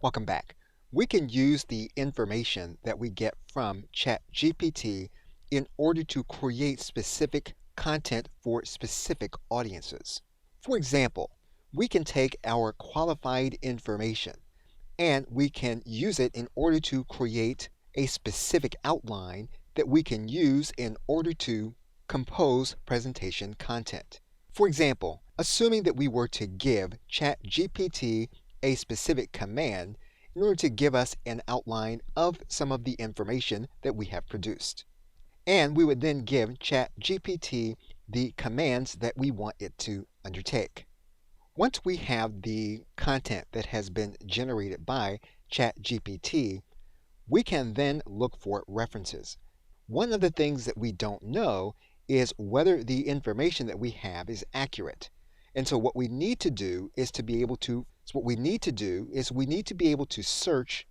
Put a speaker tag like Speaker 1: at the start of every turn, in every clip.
Speaker 1: Welcome back. We can use the information that we get from ChatGPT in order to create specific content for specific audiences. For example, we can take our qualified information and we can use it in order to create a specific outline that we can use in order to compose presentation content. For example, assuming that we were to give ChatGPT a specific command in order to give us an outline of some of the information that we have produced. And we would then give ChatGPT the commands that we want it to undertake. Once we have the content that has been generated by ChatGPT, we can then look for references. One of the things that we don't know is whether the information that we have is accurate. And so what we need to do is we need to be able to search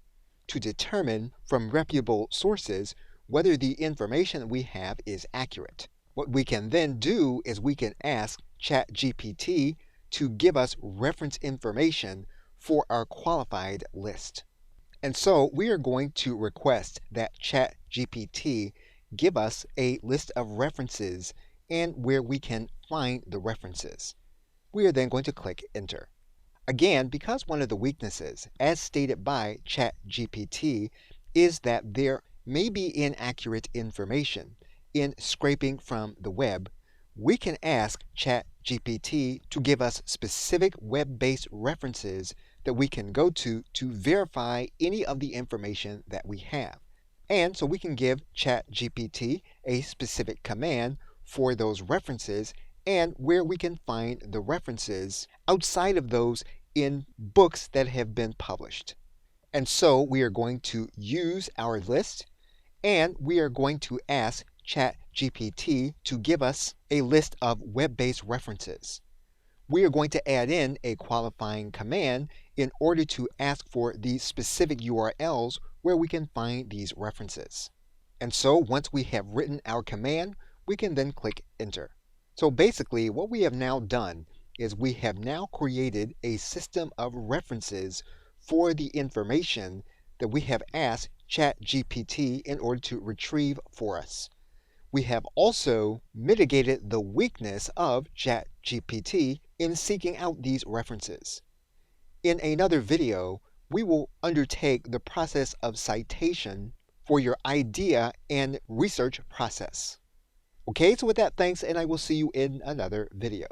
Speaker 1: to determine from reputable sources whether the information that we have is accurate. What we can then do is we can ask ChatGPT to give us reference information for our qualified list. And so we are going to request that ChatGPT give us a list of references and where we can find the references. We are then going to click Enter. Again, because one of the weaknesses, as stated by ChatGPT, is that there may be inaccurate information in scraping from the web, we can ask ChatGPT to give us specific web-based references that we can go to verify any of the information that we have. And so we can give ChatGPT a specific command for those references and where we can find the references outside of those in books that have been published. And so we are going to use our list and we are going to ask ChatGPT to give us a list of web-based references. We are going to add in a qualifying command in order to ask for the specific URLs where we can find these references. And so once we have written our command, we can then click Enter. So basically what we have now done is we have now created a system of references for the information that we have asked ChatGPT in order to retrieve for us. We have also mitigated the weakness of ChatGPT in seeking out these references. In another video, we will undertake the process of citation for your idea and research process. Okay, so with that, thanks, and I will see you in another video.